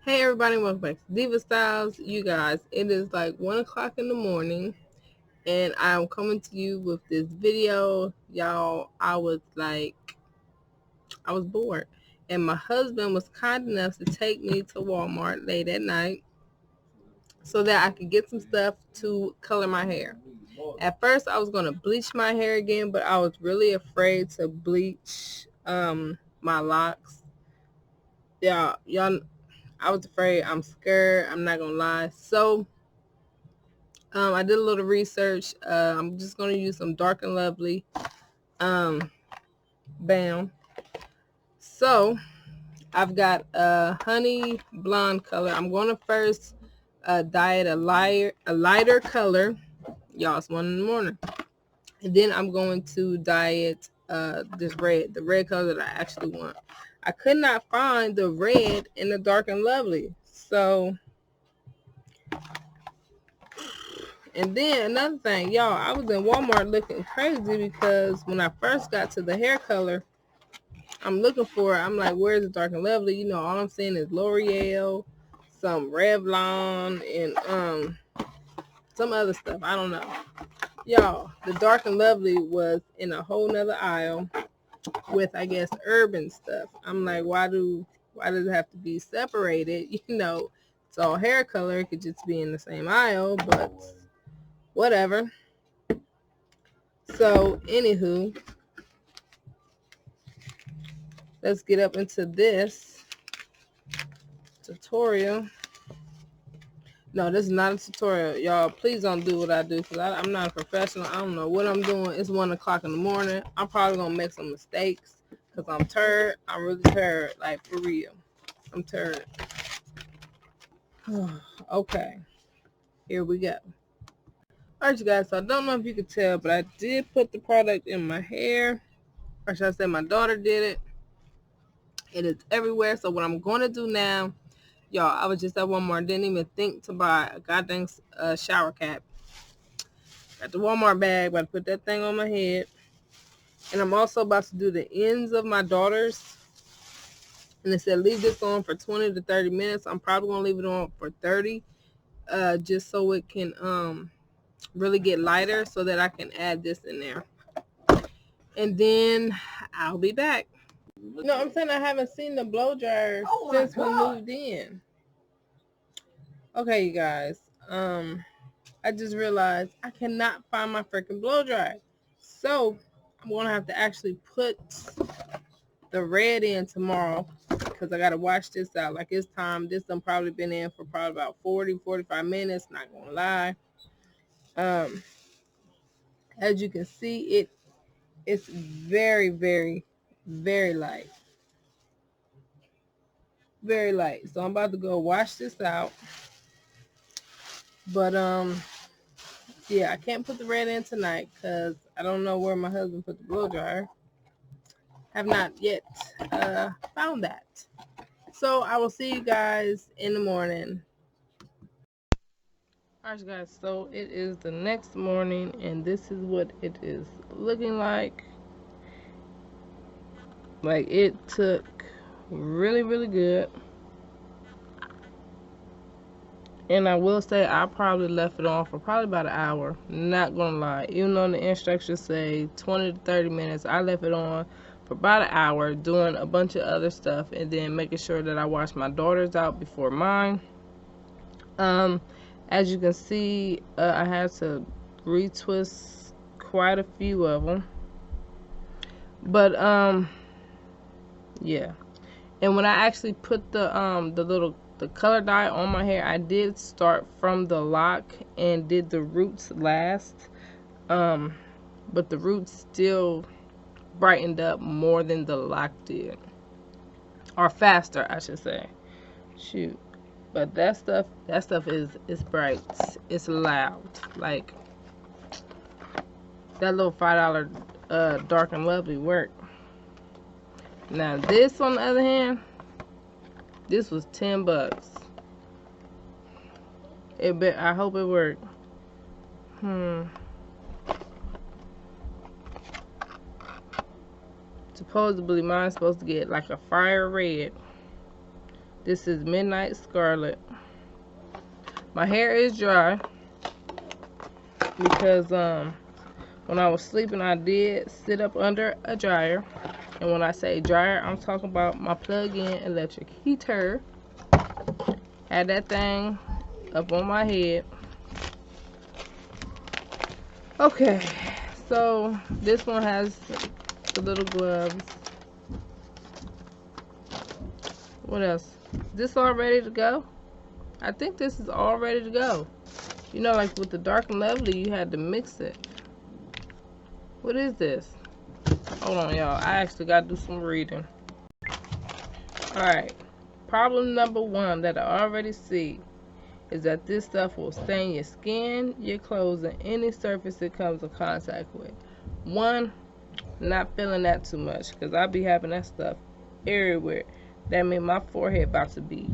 Hey everybody, welcome back to Diva Styles. You guys, it is like 1 o'clock in the morning and I'm coming to you with this video. Y'all, I was bored and my husband was kind enough to take me to Walmart late at night so that I could get some stuff to color my hair. At first I was going to bleach my hair again, but I was really afraid to bleach my locks. Y'all, I was afraid. I'm scared. I'm not gonna lie. So I did a little research. I'm just gonna use some Dark and Lovely Bam. So I've got a honey blonde color. I'm gonna first dye it a lighter color. Y'all, it's 1 in the morning. And then I'm going to dye it this red, the red color that I actually want. I could not find the red in the Dark and Lovely. So, and then another thing, y'all, I was in Walmart looking crazy because when I first got to the hair color, I'm looking for it. I'm like, where's the Dark and Lovely? You know, all I'm seeing is L'Oreal, some Revlon, and some other stuff. I don't know. Y'all, the Dark and Lovely was in a whole nother aisle with, I guess, urban stuff. I'm like, why does it have to be separated? You know, it's all hair color. It could just be in the same aisle, but whatever. So, anywho, let's get up into this tutorial. No, this is not a tutorial. Y'all, please don't do what I do because I'm not a professional. I don't know what I'm doing. It's 1 o'clock in the morning. I'm probably going to make some mistakes because I'm tired. I'm really tired, like for real. I'm tired. Okay, here we go. All right, you guys, so I don't know if you could tell, but I did put the product in my hair. Or should I say my daughter did it. It is everywhere. So what I'm going to do now, y'all, I was just at Walmart. Didn't even think to buy a goddamn shower cap. Got the Walmart bag, about to put that thing on my head. And I'm also about to do the ends of my daughter's. And it said leave this on for 20 to 30 minutes. I'm probably going to leave it on for 30 just so it can really get lighter so that I can add this in there. And then I'll be back. No, I'm saying I haven't seen the blow dryer since we moved in. Okay, you guys. I just realized I cannot find my freaking blow dryer. So I'm gonna have to actually put the red in tomorrow because I gotta wash this out. Like it's time. This done probably been in for probably about 40-45 minutes, not gonna lie. As you can see, it's very, very, very light. Very light. So I'm about to go wash this out. But yeah, I can't put the red in tonight because I don't know where my husband put the blow dryer. Have not yet found that. So I will see you guys in the morning. Alright guys, so it is the next morning and this is what it is looking like. Like it took really, really good. And I will say I probably left it on for probably about an hour. Not gonna lie. Even though the instructions say 20 to 30 minutes, I left it on for about an hour doing a bunch of other stuff and then making sure that I washed my daughter's out before mine. As you can see, I had to retwist quite a few of them. But yeah. And when I actually put the color dye on my hair, I did start from the lock and did the roots last. But the roots still brightened up more than the lock did. Or faster, I should say. Shoot. But that stuff is bright. It's loud. Like that little $5 Dark and Lovely work. Now this on the other hand, this was $10. I hope it worked. Supposedly mine's supposed to get like a fire red. This is Midnight Scarlet. My hair is dry because when I was sleeping, I did sit up under a dryer. And when I say dryer, I'm talking about my plug-in electric heater. Had that thing up on my head. Okay, so this one has the little gloves. What else? Is this all ready to go? I think this is all ready to go. You know, like with the Dark and Lovely, you had to mix it. What is this? Hold on, y'all. I actually got to do some reading. Alright. Problem number 1 that I already see is that this stuff will stain your skin, your clothes, and any surface it comes in contact with. 1, not feeling that too much because I be having that stuff everywhere. That means my forehead about to be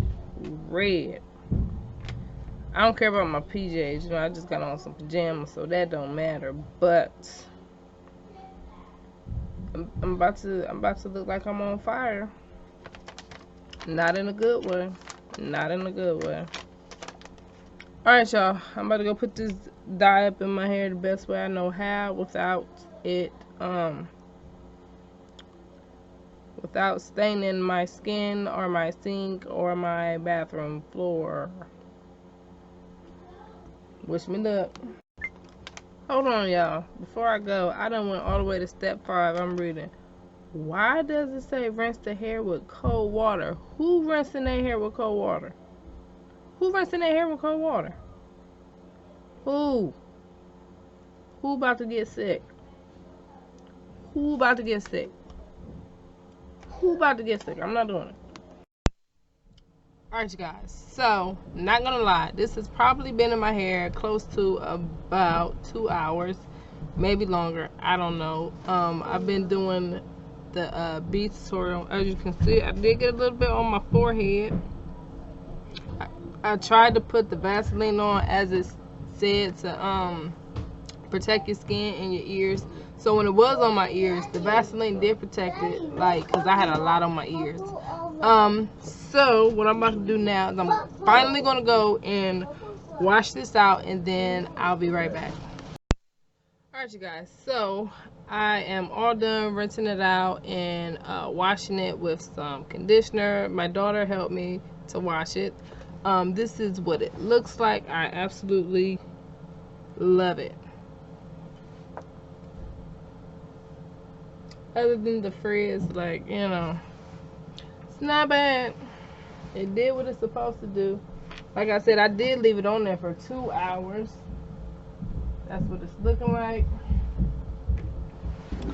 red. I don't care about my PJs. You know, I just got on some pajamas, so that don't matter. But I'm about to look like I'm on fire. Not in a good way. Not in a good way. Alright, y'all. I'm about to go put this dye up in my hair the best way I know how without it without staining my skin or my sink or my bathroom floor. Wish me luck. Hold on, y'all. Before I go, I done went all the way to step 5. I'm reading. Why does it say rinse the hair with cold water? Who rinsing their hair with cold water? Who rinsing their hair with cold water? Who? Who about to get sick? Who about to get sick? Who about to get sick? I'm not doing it. Alright, you guys. So, not gonna lie. This has probably been in my hair close to about 2 hours. Maybe longer. I don't know. I've been doing the bead tutorial. As you can see, I did get a little bit on my forehead. I tried to put the Vaseline on as it said to protect your skin and your ears. So when it was on my ears, the Vaseline did protect it, like, because I had a lot on my ears. So what I'm about to do now is I'm finally going to go and wash this out, and then I'll be right back. Alright, you guys, so I am all done rinsing it out and washing it with some conditioner. My daughter helped me to wash it. This is what it looks like. I absolutely love it. Other than the frizz, like, you know, it's not bad. It did what it's supposed to do. Like I said, I did leave it on there for 2 hours. That's what it's looking like.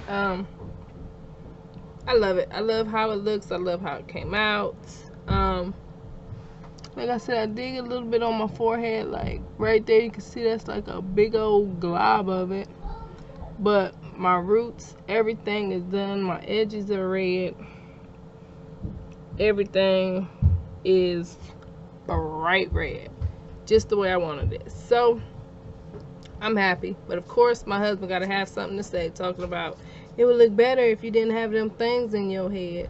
I love it. I love how it looks. I love how it came out. Like I said, I did get a little bit on my forehead, like right there. You can see that's like a big old glob of it. But my roots, everything is done. My edges are red. Everything is bright red, just the way I wanted it. So I'm happy. But of course, my husband got to have something to say, talking about it would look better if you didn't have them things in your head.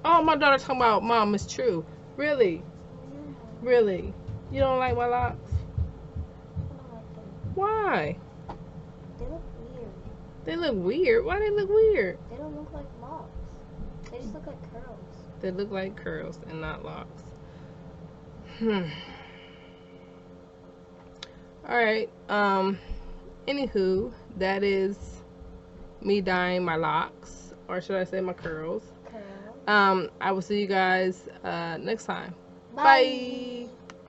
Oh, my daughter talking about, Mom, it's true. Really? Really? You don't like my locks? Why? They look weird. They look weird? Why they look weird? They don't look like locks. They just look like curls. They look like curls and not locks. Alright, anywho, that is me dyeing my locks, or should I say my curls. I will see you guys next time. Bye. Bye.